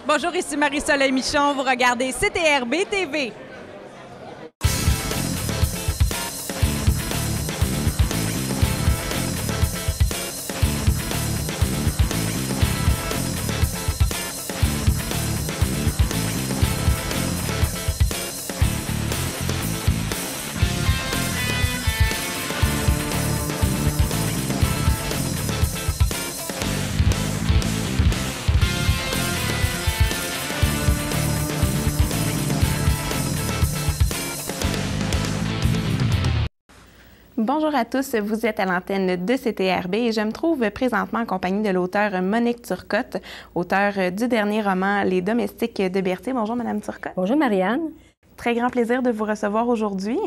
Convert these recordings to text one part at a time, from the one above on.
Bonjour, ici Marie-Soleil Michon. Vous regardez CTRB TV. Bonjour à tous, vous êtes à l'antenne de CTRB et je me trouve présentement en compagnie de l'auteure Monique Turcotte, auteure du dernier roman Les Domestiques de Berthier. Bonjour Madame Turcotte. Bonjour Marianne. Très grand plaisir de vous recevoir aujourd'hui.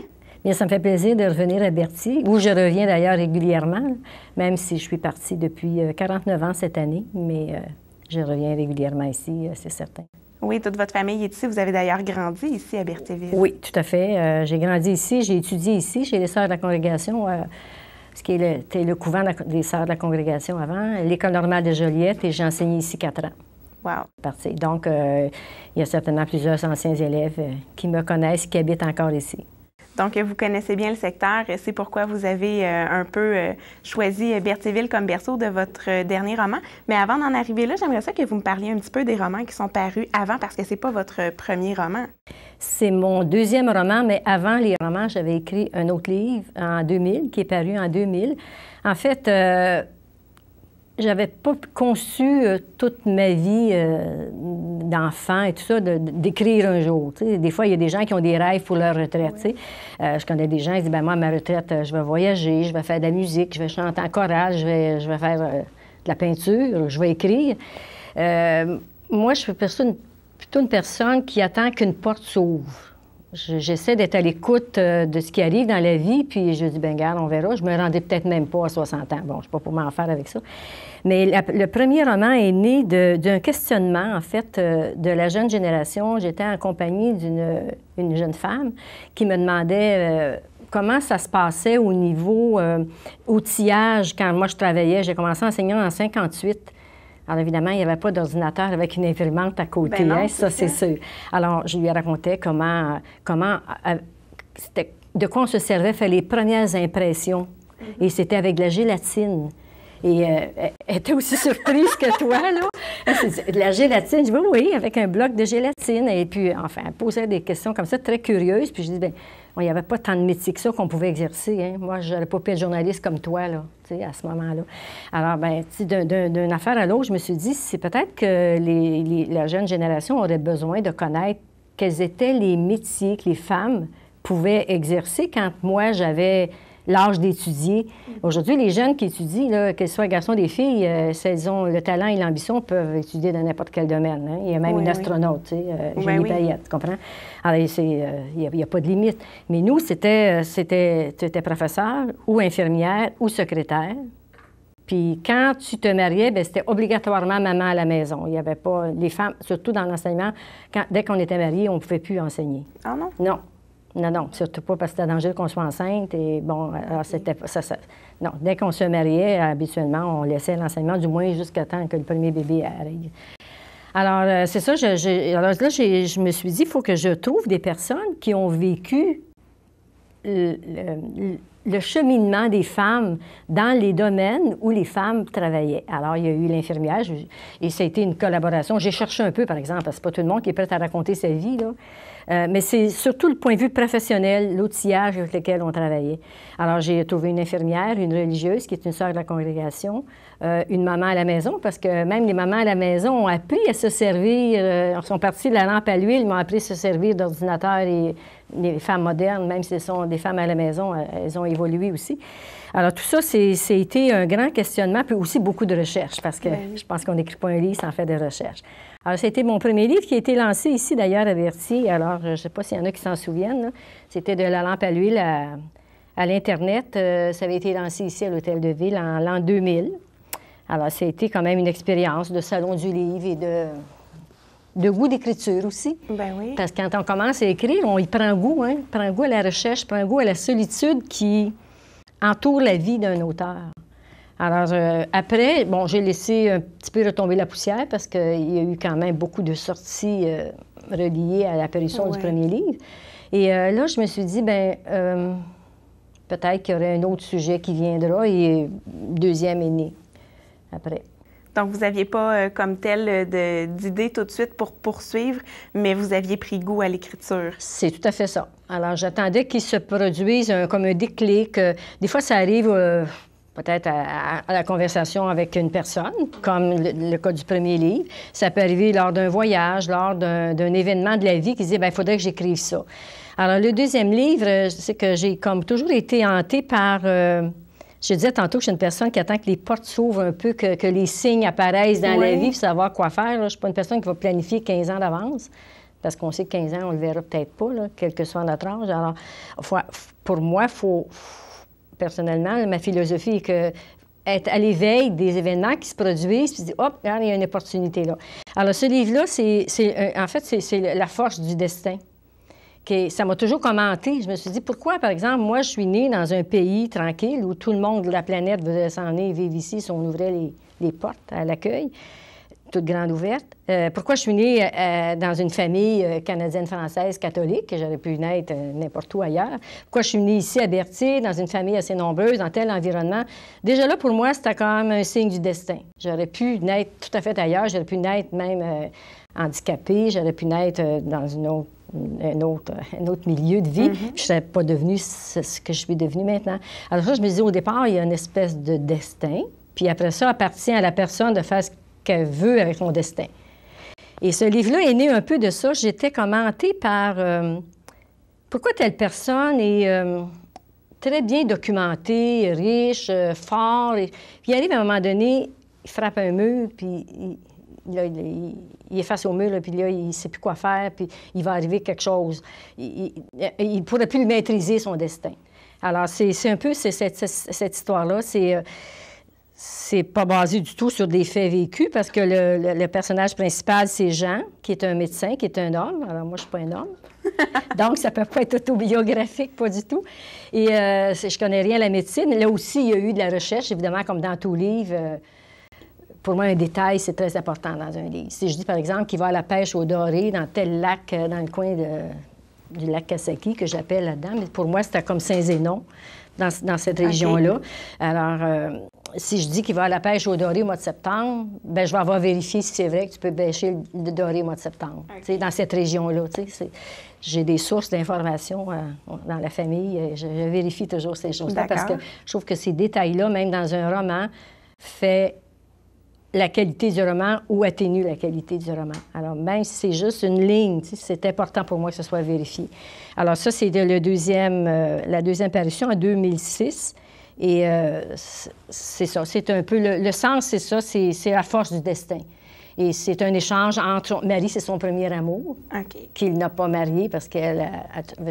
Bien, ça me fait plaisir de revenir à Berthier, où je reviens d'ailleurs régulièrement, même si je suis partie depuis 49 ans cette année, mais je reviens régulièrement ici, c'est certain. Oui, toute votre famille est ici. Vous avez d'ailleurs grandi ici à Berthierville. Oui, tout à fait. J'ai grandi ici, j'ai étudié ici chez les Sœurs de la Congrégation, ce qui était le couvent des Sœurs de la Congrégation avant, l'École normale de Joliette, et j'ai enseigné ici 4 ans. Wow! Donc, il y a certainement plusieurs anciens élèves qui me connaissent, qui habitent encore ici. Donc, vous connaissez bien le secteur. C'est pourquoi vous avez un peu choisi Berthierville comme berceau de votre dernier roman. Mais avant d'en arriver là, j'aimerais ça que vous me parliez un petit peu des romans qui sont parus avant, parce que c'est pas votre premier roman. C'est mon deuxième roman, mais avant les romans, j'avais écrit un autre livre en 2000, qui est paru en 2000. En fait, j'avais pas conçu toute ma vie d'enfant et tout ça, d'écrire un jour. T'sais. Des fois, il y a des gens qui ont des rêves pour leur retraite. Oui. Je connais des gens qui disent, ben moi, à ma retraite, je vais voyager, je vais faire de la musique, je vais chanter en chorale, je vais faire de la peinture, je vais écrire. Moi, je suis plutôt une personne qui attend qu'une porte s'ouvre. J'essaie d'être à l'écoute de ce qui arrive dans la vie, puis je dis, ben regarde, on verra. Je me rendais peut-être même pas à 60 ans. Bon, je ne sais pas pour m'en faire avec ça. Mais le premier roman est né d'un questionnement, en fait, de la jeune génération. J'étais en compagnie d'une jeune femme qui me demandait comment ça se passait au niveau outillage quand moi je travaillais. J'ai commencé à enseigner en 58. Alors, évidemment, il n'y avait pas d'ordinateur avec une imprimante à côté. Ben non, hein, ça, c'est sûr. Alors, je lui racontais de quoi on se servait, faire les premières impressions. Et c'était avec de la gélatine. Et elle était aussi surprise que toi, là. De la gélatine. Je dis, oui, avec un bloc de gélatine. Et puis, enfin, elle posait des questions comme ça, très curieuses. Puis je dis, bien, il n'y avait pas tant de métiers que ça qu'on pouvait exercer. Hein. Moi, je n'aurais pas pu être journaliste comme toi, là, tu sais, à ce moment-là. Alors, bien, tu sais, d'une affaire à l'autre, je me suis dit, c'est peut-être que la jeune génération aurait besoin de connaître quels étaient les métiers que les femmes pouvaient exercer quand moi, j'avais l'âge d'étudier. Aujourd'hui, les jeunes qui étudient, qu'elles soient garçons ou des filles, s'ils ont le talent et l'ambition, peuvent étudier dans n'importe quel domaine. Hein. Il y a même une astronaute, tu sais, Jenny Payette, tu comprends? Alors, il n'y a pas de limite. Mais nous, tu étais professeur ou infirmière ou secrétaire. Puis quand tu te mariais, bien, c'était obligatoirement maman à la maison. Il n'y avait pas... Les femmes, surtout dans l'enseignement, dès qu'on était mariés, on ne pouvait plus enseigner. Ah non? Non. Non, surtout pas parce que c'était dangereux qu'on soit enceinte. Et bon, alors c'était ça. Non, dès qu'on se mariait, habituellement, on laissait l'enseignement, du moins jusqu'à temps que le premier bébé arrive. Alors, c'est ça, alors là, je me suis dit, il faut que je trouve des personnes qui ont vécu le cheminement des femmes dans les domaines où les femmes travaillaient. Alors, il y a eu l'infirmière, et ça a été une collaboration. J'ai cherché un peu, par exemple, parce que c'est pas tout le monde qui est prêt à raconter sa vie, là. Mais c'est surtout le point de vue professionnel, l'outillage avec lequel on travaillait. Alors, j'ai trouvé une infirmière, une religieuse qui est une sœur de la congrégation, une maman à la maison, parce que même les mamans à la maison ont appris à se servir, sont partis de la lampe à l'huile, ils m'ont appris à se servir d'ordinateur, et les femmes modernes, même si ce sont des femmes à la maison, elles ont évolué aussi. Alors, tout ça, c'est été un grand questionnement, puis aussi beaucoup de recherches, parce que je pense qu'on n'écrit pas un livre sans faire des recherches. Alors, c'était mon premier livre qui a été lancé ici, d'ailleurs, à Berthier. Alors, je ne sais pas s'il y en a qui s'en souviennent. C'était de la lampe à l'huile à l'Internet. Ça avait été lancé ici à l'Hôtel de Ville en l'an 2000. Alors, ça a été quand même une expérience de salon du livre et de goût d'écriture aussi. Ben oui. Parce que quand on commence à écrire, on y prend goût, hein? On prend goût à la recherche, prend goût à la solitude qui entoure la vie d'un auteur. Alors, après, bon, j'ai laissé un petit peu retomber la poussière parce qu'il y a eu quand même beaucoup de sorties reliées à l'apparition du premier livre. Et là, je me suis dit, bien, peut-être qu'il y aurait un autre sujet qui viendra et deuxième est né après. Donc, vous n'aviez pas comme tel d'idée tout de suite pour poursuivre, mais vous aviez pris goût à l'écriture. C'est tout à fait ça. Alors, j'attendais qu'il se produise comme un déclic. Des fois, ça arrive peut-être à la conversation avec une personne, comme le cas du premier livre. Ça peut arriver lors d'un voyage, lors d'un événement de la vie qui se dit, bien, il faudrait que j'écrive ça. Alors, le deuxième livre, c'est que j'ai comme toujours été hantée par... je disais tantôt que je suis une personne qui attend que les portes s'ouvrent un peu, que les signes apparaissent dans la vie pour savoir quoi faire. Là. Je ne suis pas une personne qui va planifier 15 ans d'avance, parce qu'on sait que 15 ans, on ne le verra peut-être pas, là, quel que soit notre âge. Alors, pour moi, personnellement, ma philosophie est que être à l'éveil des événements qui se produisent, puis se dire, hop, regarde, il y a une opportunité là. Alors, ce livre-là, en fait, c'est la force du destin. Ça m'a toujours commenté. Je me suis dit, pourquoi, par exemple, moi, je suis née dans un pays tranquille où tout le monde de la planète veut s'en aller vivre ici si on ouvrait les portes à l'accueil, toutes grandes ouvertes. Pourquoi je suis née dans une famille canadienne-française catholique, que j'aurais pu naître n'importe où ailleurs? Pourquoi je suis née ici à Berthier, dans une famille assez nombreuse, dans tel environnement? Déjà là, pour moi, c'était quand même un signe du destin. J'aurais pu naître tout à fait ailleurs, j'aurais pu naître même handicapée, j'aurais pu naître dans un autre milieu de vie. Je ne serais pas devenue ce que je suis devenue maintenant. Alors ça, je me disais, au départ, il y a une espèce de destin, puis après ça, appartient à la personne de faire ce qu'elle veut avec son destin. Et ce livre-là est né un peu de ça. J'étais commentée par pourquoi telle personne est très bien documentée, riche, fort. Puis il arrive à un moment donné, il frappe un mur, puis il est face au mur, là, puis là, il ne sait plus quoi faire, puis il va arriver quelque chose. Il ne pourrait plus maîtriser son destin. Alors, c'est un peu cette histoire-là. C'est pas basé du tout sur des faits vécus, parce que le personnage principal, c'est Jean, qui est un médecin, qui est un homme. Alors, moi, je ne suis pas un homme. Donc, ça ne peut pas être autobiographique, pas du tout. Et je connais rien à la médecine. Là aussi, il y a eu de la recherche, évidemment, comme dans tout livre. Pour moi, un détail, c'est très important dans un livre. Si je dis, par exemple, qu'il va à la pêche au doré dans tel lac, dans le coin du lac Kasaki, que j'appelle là-dedans, mais pour moi, c'était comme Saint-Zénon, dans cette région-là. Alors, si je dis qu'il va à la pêche au doré au mois de septembre, bien, je vais avoir vérifié si c'est vrai que tu peux pêcher le doré au mois de septembre, dans cette région-là. J'ai des sources d'informations dans la famille. Je vérifie toujours ces choses-là, parce que je trouve que ces détails-là, même dans un roman, fait la qualité du roman ou atténue la qualité du roman. Alors, même si c'est juste une ligne, c'est important pour moi que ce soit vérifié. Alors, ça, c'est la deuxième parution en 2006. Et c'est ça, c'est un peu... Le sens, c'est ça, c'est la force du destin. Et c'est un échange entre... Marie, c'est son premier amour, qu'il n'a pas marié parce qu'elle...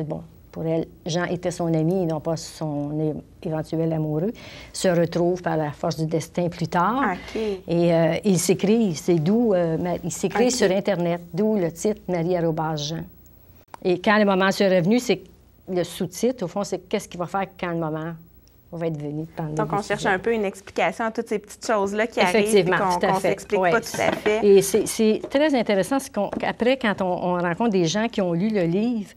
Bon, pour elle, Jean était son ami et non pas son éventuel amoureux, se retrouvent par la force du destin plus tard. Et ils s'écrivent, c'est d'où... ils s'écrivent sur Internet, d'où le titre « Marie @Jean ». Et quand le moment est revenu, c'est le sous-titre, au fond, c'est « Qu'est-ce qu'il va faire quand le moment va être venu ». Donc, on cherche un peu une explication à toutes ces petites choses-là qui arrivent et qu'on ne s'explique pas tout à fait. Et c'est très intéressant, c'est qu'après, quand on rencontre des gens qui ont lu le livre,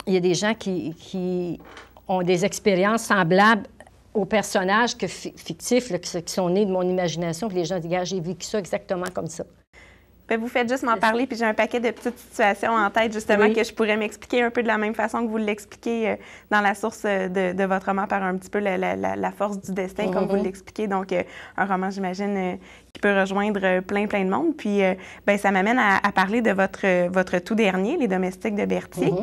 il y a des gens qui ont des expériences semblables aux personnages fictifs là, qui sont nés de mon imagination. Puis les gens disent, « j'ai vécu ça exactement comme ça ». Bien, vous faites juste m'en parler, puis j'ai un paquet de petites situations en tête, justement, que je pourrais m'expliquer un peu de la même façon que vous l'expliquez dans la source de votre roman, par un petit peu la force du destin, comme vous l'expliquez. Donc, un roman, j'imagine, qui peut rejoindre plein de monde. Puis, bien, ça m'amène à parler de votre tout dernier, Les Domestiques de Berthier,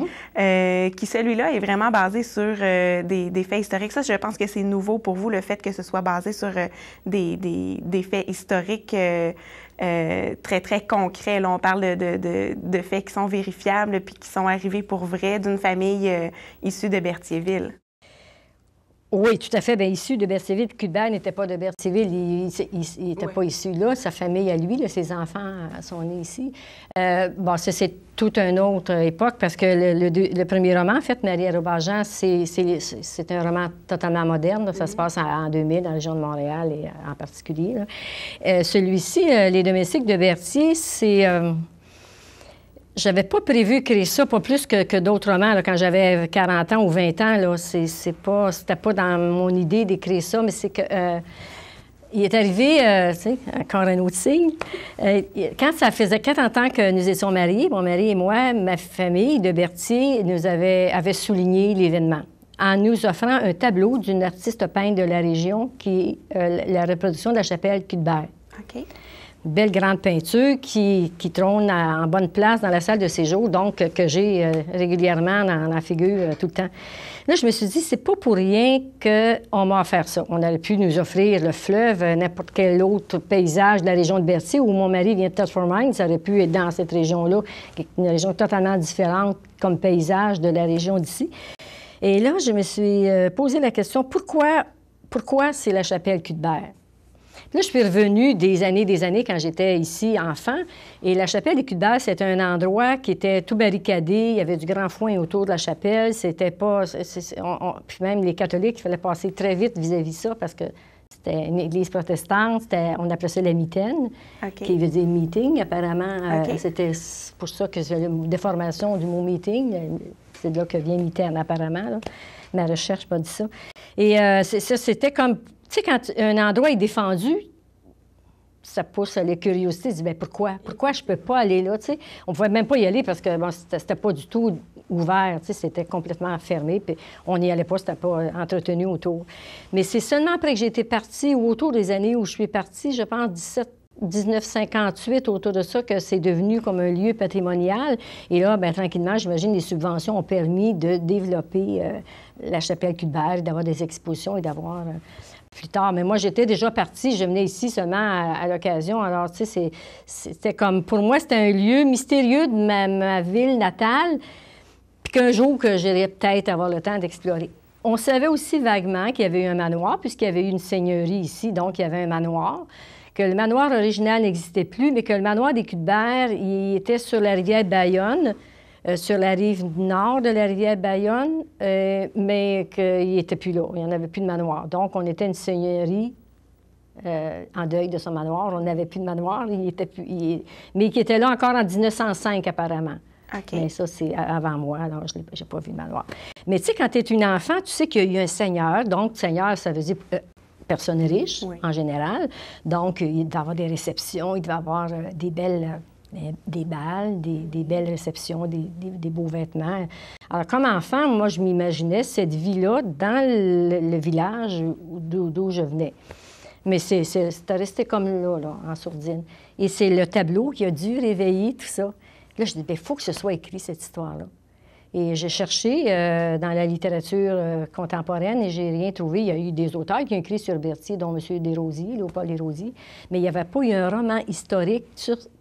qui, celui-là, est vraiment basé sur des faits historiques. Ça, je pense que c'est nouveau pour vous, le fait que ce soit basé sur des faits historiques très, très concrets. Là, on parle de faits qui sont vérifiables puis qui sont arrivés pour vrai d'une famille issue de Berthierville. Oui, tout à fait. Bien, issu de Berthierville. Puis Cuthbert n'était pas de Berthierville. Il n'était pas issu là. Sa famille à lui, là, ses enfants sont nés ici. Bon, ça, c'est toute une autre époque parce que le premier roman, en fait, Marie Arobajan, c'est un roman totalement moderne. Là. Ça se passe en 2000 dans la région de Montréal et en particulier. Celui-ci, Les Domestiques de Berthier, c'est... J'avais pas prévu écrire ça, pas plus que d'autres romans. Là, quand j'avais 40 ans ou 20 ans, là, c'était pas dans mon idée d'écrire ça, mais c'est que... il est arrivé, tu sais, encore un autre signe. Quand ça faisait 40 ans que nous étions mariés, mon mari et moi, ma famille de Berthier nous avait souligné l'événement en nous offrant un tableau d'une artiste peintre de la région qui est la reproduction de la chapelle Cuthbert. OK. Belle grande peinture qui trône en bonne place dans la salle de séjour, donc que j'ai régulièrement dans la figure tout le temps. Là, je me suis dit, c'est pas pour rien qu'on m'a offert ça. On aurait pu nous offrir le fleuve, n'importe quel autre paysage de la région de Berthier, où mon mari vient de Thetford Mines. Ça aurait pu être dans cette région-là, une région totalement différente comme paysage de la région d'ici. Et là, je me suis posé la question, pourquoi c'est la chapelle Cuthbert? Là, je suis revenue des années quand j'étais ici, enfant. Et la chapelle des Cuthbert, c'était un endroit qui était tout barricadé. Il y avait du grand foin autour de la chapelle. C'était pas... Puis même les catholiques, il fallait passer très vite vis-à-vis ça parce que c'était une église protestante. On appelait ça la mitaine, qui veut dire meeting, apparemment. C'était pour ça que c'est une déformation du mot meeting. C'est de là que vient mitaine, apparemment. Là. Ma recherche m'a dit ça. Et c'était comme... Tu sais, quand un endroit est défendu, ça pousse les curiosités. Tu dis, bien, pourquoi? Pourquoi je ne peux pas aller là? Tu sais, on ne pouvait même pas y aller parce que bon, c'était pas du tout ouvert. Tu sais, c'était complètement fermé. Puis on n'y allait pas, c'était pas entretenu autour. Mais c'est seulement après que j'ai été partie, ou autour des années où je suis partie, je pense 1958, autour de ça, que c'est devenu comme un lieu patrimonial. Et là, bien, tranquillement, j'imagine, les subventions ont permis de développer la chapelle Cuthbert, d'avoir des expositions et d'avoir... plus tard. Mais moi, j'étais déjà partie. Je venais ici seulement à l'occasion. Alors, tu sais, c'était comme... Pour moi, c'était un lieu mystérieux de ma ville natale, puis qu'un jour, que j'irais peut-être avoir le temps d'explorer. On savait aussi vaguement qu'il y avait eu un manoir, puisqu'il y avait eu une seigneurie ici, donc il y avait un manoir, que le manoir original n'existait plus, mais que le manoir des Cuthbert, il était sur la rivière Bayonne, sur la rive nord de la rivière Bayonne, mais qu'il n'était plus là. Il n'y en avait plus de manoir. Donc, on était une seigneurie en deuil de son manoir. On n'avait plus de manoir. Mais qui était là encore en 1905, apparemment. Okay. Mais ça, c'est avant moi, alors je n'ai pas vu de manoir. Mais tu sais, quand tu es une enfant, tu sais qu'il y a eu un seigneur. Donc, seigneur, ça veut dire personne riche, en général. Donc, il devait avoir des réceptions, il devait avoir des belles... des balles, des belles réceptions, des beaux vêtements. Alors, comme enfant, moi, je m'imaginais cette vie-là dans le village d'où je venais. Mais c'était resté comme là, en sourdine. Et c'est le tableau qui a dû réveiller tout ça. Là, je dis, bien, il faut que ce soit écrit, cette histoire-là. Et j'ai cherché dans la littérature contemporaine et j'ai rien trouvé. Il y a eu des auteurs qui ont écrit sur Berthier, dont M. Desrosiers, Léopold Desrosiers, mais il n'y avait pas eu un roman historique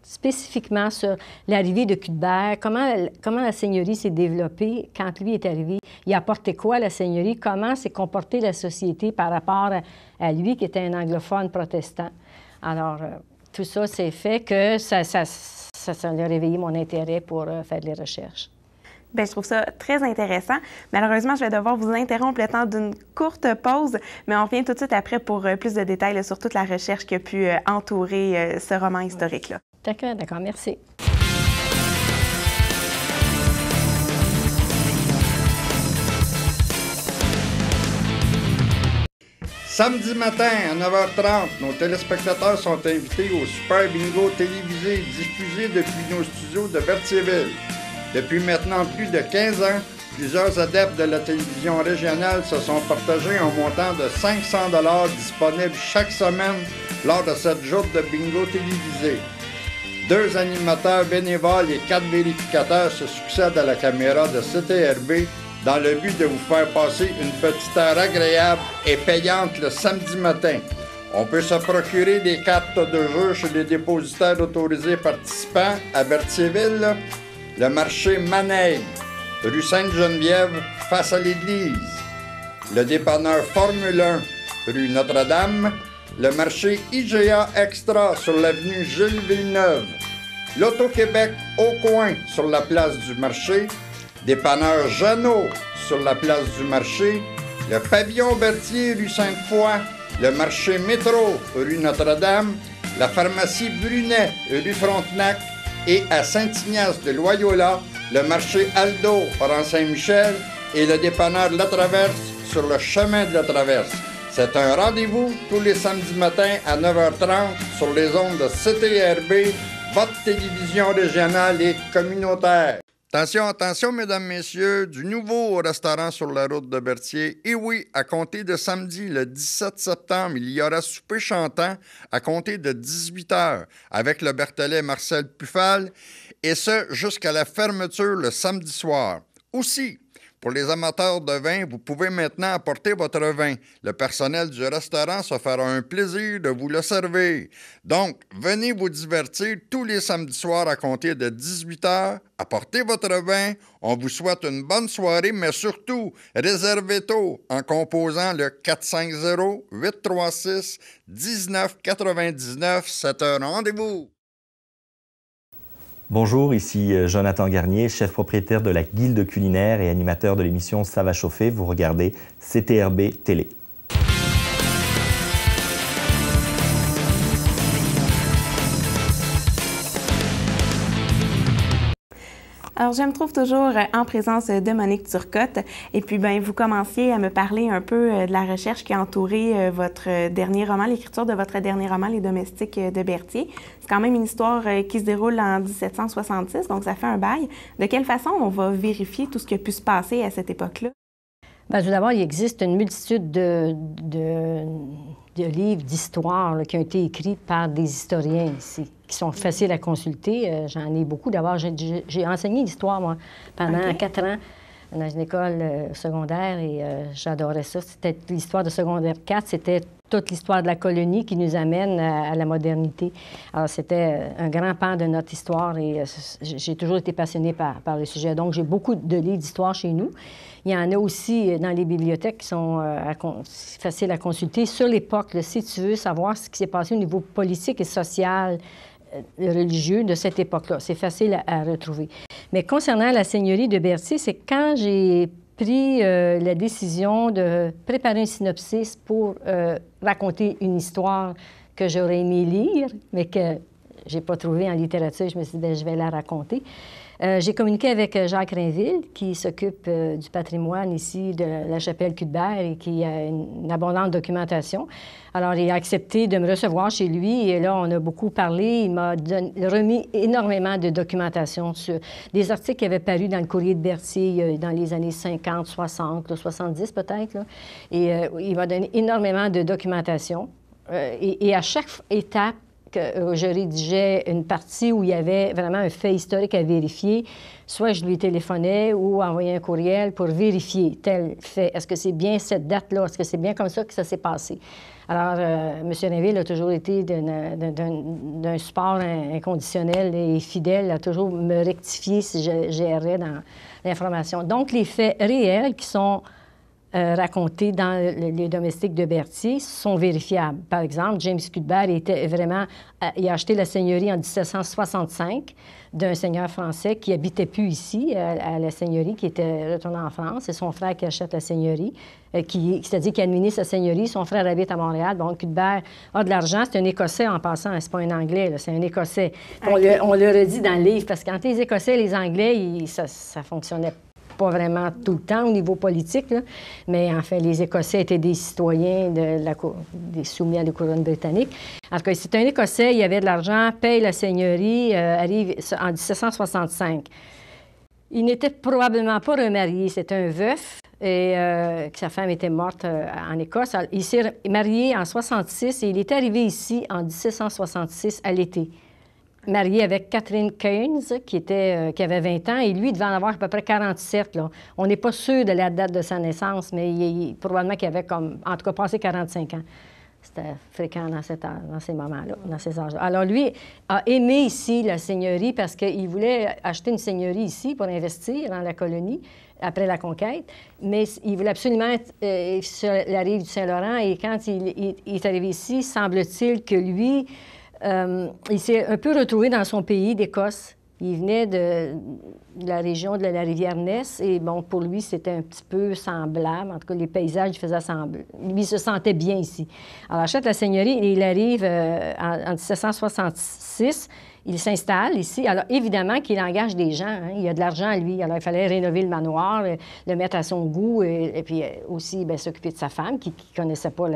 spécifiquement sur l'arrivée de Cuthbert, comment la seigneurie s'est développée quand lui est arrivé. Il a apporté quoi, la seigneurie? Comment s'est comportée la société par rapport à lui, qui était un anglophone protestant? Alors, tout ça, c'est fait que ça a réveillé mon intérêt pour faire des recherches. Bien, je trouve ça très intéressant. Malheureusement, je vais devoir vous interrompre le temps d'une courte pause, mais on revient tout de suite après pour plus de détails sur toute la recherche qui a pu entourer ce roman historique-là. D'accord, merci. Samedi matin à 9h30, nos téléspectateurs sont invités au Super Bingo télévisé diffusé depuis nos studios de Berthierville. Depuis maintenant plus de 15 ans, plusieurs adeptes de la télévision régionale se sont partagés un montant de 500 $ disponible chaque semaine lors de cette joute de bingo télévisé. 2 animateurs bénévoles et 4 vérificateurs se succèdent à la caméra de CTRB dans le but de vous faire passer une petite heure agréable et payante le samedi matin. On peut se procurer des cartes de jeu chez les dépositaires autorisés participants à Berthierville, le marché Manègue, rue Sainte-Geneviève, face à l'église. le dépanneur Formule 1, rue Notre-Dame, le marché IGA Extra sur l'avenue Jules Villeneuve, l'Auto-Québec au coin sur la place du marché, dépanneur Jeannot sur la place du marché, le pavillon Berthier rue Sainte-Foy, le marché Métro rue Notre-Dame, la pharmacie Brunet rue Frontenac et à Saint-Ignace de Loyola, le marché Aldo rang Saint-Michel et le dépanneur La Traverse sur le chemin de la Traverse. C'est un rendez-vous tous les samedis matins à 9h30 sur les ondes de CTRB, votre télévision régionale et communautaire. Attention, attention, mesdames, messieurs, du nouveau au restaurant sur la route de Berthier. Et oui, à compter de samedi, le 17 septembre, il y aura souper chantant à compter de 18h avec le Berthollet Marcel Puffal, et ce, jusqu'à la fermeture le samedi soir. Aussi, pour les amateurs de vin, vous pouvez maintenant apporter votre vin. Le personnel du restaurant se fera un plaisir de vous le servir. Donc, venez vous divertir tous les samedis soirs à compter de 18h. Apportez votre vin. On vous souhaite une bonne soirée, mais surtout, réservez tôt en composant le 450-836-1999. C'est un rendez-vous. Bonjour, ici Jonathan Garnier, chef propriétaire de la Guilde culinaire et animateur de l'émission Ça va chauffer. Vous regardez CTRB Télé. Alors, je me trouve toujours en présence de Monique Turcotte. Et puis, vous commenciez à me parler un peu de la recherche qui a entouré votre dernier roman, l'écriture de votre dernier roman, Les Domestiques de Berthier. C'est quand même une histoire qui se déroule en 1766, donc ça fait un bail. De quelle façon on va vérifier tout ce qui a pu se passer à cette époque-là? Bien, tout d'abord, il existe une multitude de livres d'histoire qui ont été écrits par des historiens ici, qui sont faciles à consulter. J'en ai beaucoup. D'abord, j'ai enseigné l'histoire, moi, pendant 4 ans dans une école secondaire et j'adorais ça. C'était l'histoire de secondaire 4, c'était toute l'histoire de la colonie qui nous amène à la modernité. Alors, c'était un grand pan de notre histoire et j'ai toujours été passionnée par le sujet. Donc, j'ai beaucoup de livres d'histoire chez nous. Il y en a aussi dans les bibliothèques qui sont faciles à consulter. Sur l'époque, si tu veux savoir ce qui s'est passé au niveau politique et social, religieux de cette époque-là, c'est facile à retrouver. Mais concernant la seigneurie de Berthier, c'est quand j'ai pris la décision de préparer un synopsis pour raconter une histoire que j'aurais aimé lire, mais que j'ai pas trouvée en littérature. Je me suis dit, je vais la raconter. J'ai communiqué avec Jacques Rainville, qui s'occupe du patrimoine ici de la chapelle Cuthbert et qui a une abondante documentation. Alors, il a accepté de me recevoir chez lui et là, on a beaucoup parlé. Il m'a remis énormément de documentation sur des articles qui avaient paru dans le Courrier de Berthier dans les années 50, 60, 70 peut-être. Là. Et il m'a donné énormément de documentation. Et à chaque étape, je rédigeais une partie où il y avait vraiment un fait historique à vérifier. Soit je lui téléphonais ou envoyais un courriel pour vérifier tel fait. Est-ce que c'est bien cette date-là? Est-ce que c'est bien comme ça que ça s'est passé? Alors, M. Rainville a toujours été d'un support inconditionnel et fidèle, a toujours me rectifié si j'errais dans l'information. Donc, les faits réels qui sont racontés dans les domestiques de Berthier sont vérifiables. Par exemple, James Cuthbert il a acheté la seigneurie en 1765 d'un seigneur français qui habitait plus ici, à la seigneurie, qui était retourné en France. C'est son frère qui achète la seigneurie, c'est-à-dire qui administre sa seigneurie. Son frère habite à Montréal. Donc, Cuthbert a de l'argent. C'est un Écossais en passant. C'est pas un Anglais, là, c'est un Écossais. Okay. On le redit dans le livre, parce que entre les Écossais et les Anglais, ça fonctionnait pas vraiment tout le temps au niveau politique, là. Mais enfin, les Écossais étaient des citoyens des soumis à la couronne britannique. En tout cas, c'est un Écossais, il avait de l'argent, paye la seigneurie, arrive en 1765. Il n'était probablement pas remarié, c'était un veuf, et sa femme était morte en Écosse. Alors, il s'est marié en 1966 et il est arrivé ici en 1766 à l'été. Marié avec Catherine Keynes, qui avait 20 ans, et lui, il devait en avoir à peu près 47. Là. On n'est pas sûr de la date de sa naissance, mais probablement qu'il avait en tout cas, passé 45 ans. C'était fréquent dans ces moments-là, dans ces âges-là. Alors, lui a aimé ici la seigneurie parce qu'il voulait acheter une seigneurie ici pour investir dans la colonie après la conquête, mais il voulait absolument être sur la rive du Saint-Laurent. Et quand il est arrivé ici, semble-t-il que lui, il s'est un peu retrouvé dans son pays d'Écosse. Il venait de la région de la rivière Ness et, bon, pour lui, c'était un petit peu semblable. En tout cas, les paysages lui faisaient sembler. Lui, il se sentait bien ici. Alors, il achète la seigneurie et il arrive en 1766. Il s'installe ici. Alors, évidemment qu'il engage des gens. Hein. Il y a de l'argent à lui. Alors, il fallait rénover le manoir, le mettre à son goût et puis aussi bien, s'occuper de sa femme qui ne connaissait pas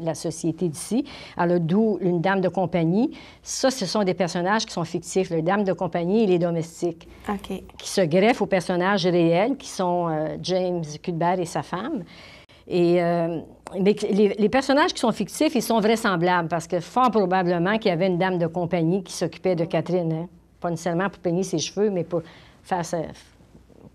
la société d'ici. Alors, d'où une dame de compagnie. Ça, ce sont des personnages qui sont fictifs. Les dames de compagnie et les domestiques. OK. Qui se greffent aux personnages réels, qui sont James Cuthbert et sa femme. Et mais les personnages qui sont fictifs, ils sont vraisemblables parce que fort probablement qu'il y avait une dame de compagnie qui s'occupait de Catherine. Hein? Pas nécessairement pour peigner ses cheveux, mais pour faire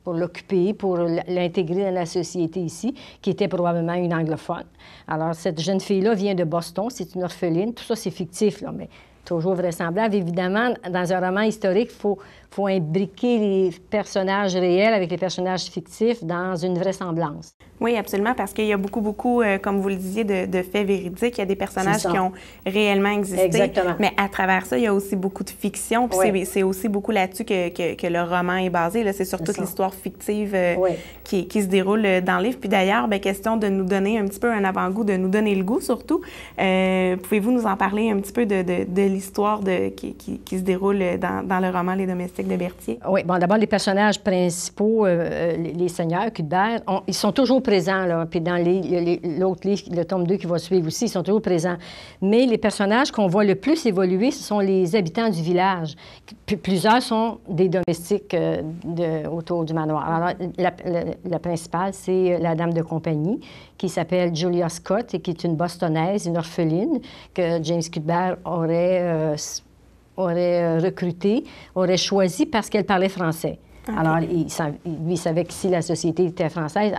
pour l'occuper, pour l'intégrer dans la société ici, qui était probablement une anglophone. Alors, cette jeune fille-là vient de Boston, c'est une orpheline. Tout ça, c'est fictif, là, mais toujours vraisemblable. Évidemment, dans un roman historique, il faut imbriquer les personnages réels avec les personnages fictifs dans une vraisemblance. Oui, absolument, parce qu'il y a beaucoup, comme vous le disiez, de faits véridiques. Il y a des personnages qui ont réellement existé. Exactement. Mais à travers ça, il y a aussi beaucoup de fiction. Puis oui. c'est aussi beaucoup là-dessus que le roman est basé. Là, c'est sur toute l'histoire fictive oui. qui se déroule dans le livre. Puis d'ailleurs, bien, question de nous donner un petit peu un avant-goût, de nous donner le goût surtout. Pouvez-vous nous en parler un petit peu de l'histoire qui se déroule dans le roman Les Domestiques de Berthier? Oui, bon, d'abord, les personnages principaux, les seigneurs, Cuthbert, ils sont toujours présents, là. Puis dans l'autre livre, le tome 2 qui va suivre aussi, ils sont toujours présents. Mais les personnages qu'on voit le plus évoluer, ce sont les habitants du village. Plusieurs sont des domestiques autour du manoir. Alors, la principale, c'est la dame de compagnie, qui s'appelle Julia Scott et qui est une Bostonnaise, une orpheline, que James Cuthbert aurait recrutée, aurait choisie parce qu'elle parlait français. Okay. Alors, il savait que si la société était française,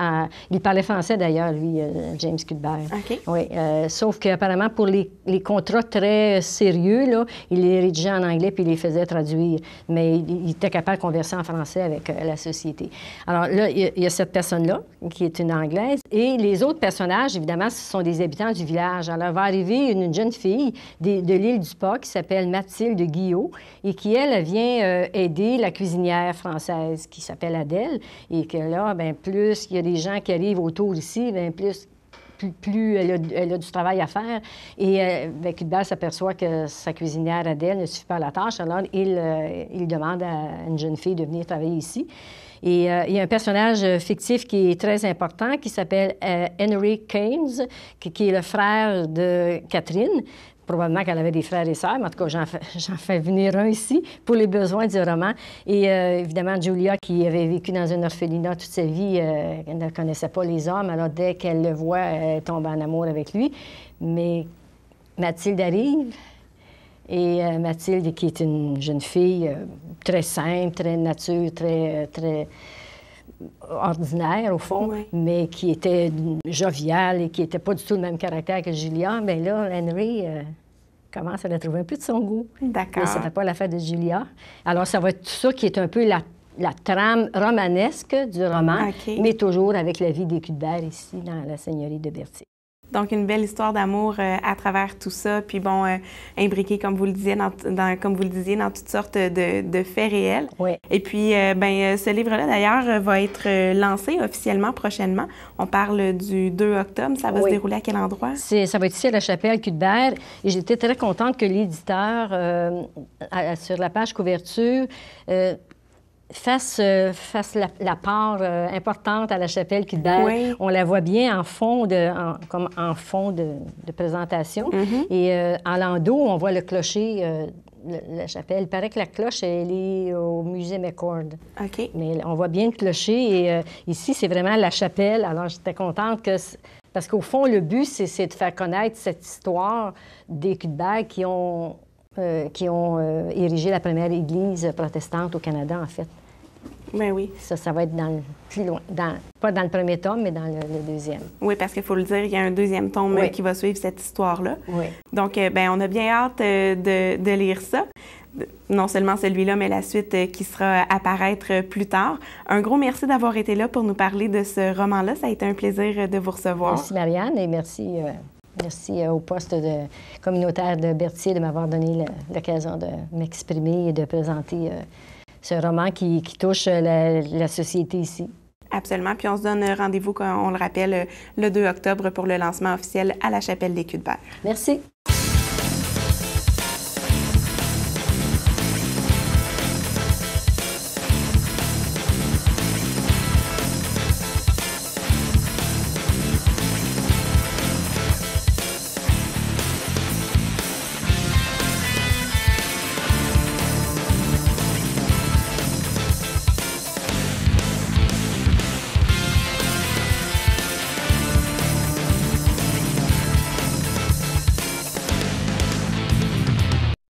il parlait français d'ailleurs, lui, James Cuthbert. Okay. Oui, sauf qu'apparemment, pour les contrats très sérieux, là, il les rédigeait en anglais puis il les faisait traduire. Mais il était capable de converser en français avec la société. Alors là, il y a cette personne-là, qui est une Anglaise, et les autres personnages, évidemment, ce sont des habitants du village. Alors, va arriver une jeune fille de l'île du Pas qui s'appelle Mathilde Guillot et qui, elle, vient aider la cuisinière française qui s'appelle Adèle, et que là, bien, plus il y a des gens qui arrivent autour ici, bien, plus elle a du travail à faire. Et Cuthbert s'aperçoit que sa cuisinière Adèle ne suffit pas à la tâche, alors il demande à une jeune fille de venir travailler ici. Et il y a un personnage fictif qui est très important qui s'appelle Henry Keynes, qui est le frère de Catherine. Probablement qu'elle avait des frères et sœurs, mais en tout cas, j'en fais venir un ici pour les besoins du roman. Et évidemment, Julia, qui avait vécu dans un orphelinat toute sa vie, elle ne connaissait pas les hommes. Alors, dès qu'elle le voit, elle tombe en amour avec lui. Mais Mathilde arrive. Et Mathilde, qui est une jeune fille très simple, très nature, très ordinaire, au fond, oui. mais qui était joviale et qui n'était pas du tout le même caractère que Julia. Bien là, Henry commence à la trouver un peu de son goût. D'accord. Mais ça ne fait pas l'affaire de Julia. Alors, ça va être tout ça qui est un peu la trame romanesque du roman, okay. mais toujours avec la vie des Cuthbert ici, dans la seigneurie de Berthier. Donc, une belle histoire d'amour à travers tout ça, puis bon, imbriqué, comme vous le disiez, dans toutes sortes de faits réels. Oui. Et puis, ce livre-là, d'ailleurs, va être lancé officiellement prochainement. On parle du 2 octobre. Ça va se dérouler à quel endroit? Ça va être ici à la chapelle Cuthbert. Et j'étais très contente que l'éditeur, sur la page couverture, fasse la part importante à la chapelle Cuthbert. Oui. On la voit bien en fond comme en fond de présentation. Mm-hmm. Et en landau, on voit le clocher la chapelle. Il paraît que la cloche, elle est au musée McCord. OK. Mais on voit bien le clocher. Et ici, c'est vraiment la chapelle. Alors, j'étais contente parce qu'au fond, le but, c'est de faire connaître cette histoire des Cuthbert qui ont érigé la première église protestante au Canada, en fait. Ben oui. Ça va être plus loin. Pas dans le premier tome, mais dans le deuxième. Oui, parce qu'il faut le dire, il y a un deuxième tome qui va suivre cette histoire-là. Oui. Donc, on a bien hâte de lire ça. Non seulement celui-là, mais la suite qui sera à apparaître plus tard. Un gros merci d'avoir été là pour nous parler de ce roman-là. Ça a été un plaisir de vous recevoir. Merci, Marianne, et merci au poste de communautaire de Berthier de m'avoir donné l'occasion de m'exprimer et de présenter ce roman qui touche la société ici. Absolument. Puis on se donne rendez-vous, on le rappelle, le 2 octobre pour le lancement officiel à la Chapelle des Culs de Berre. Merci.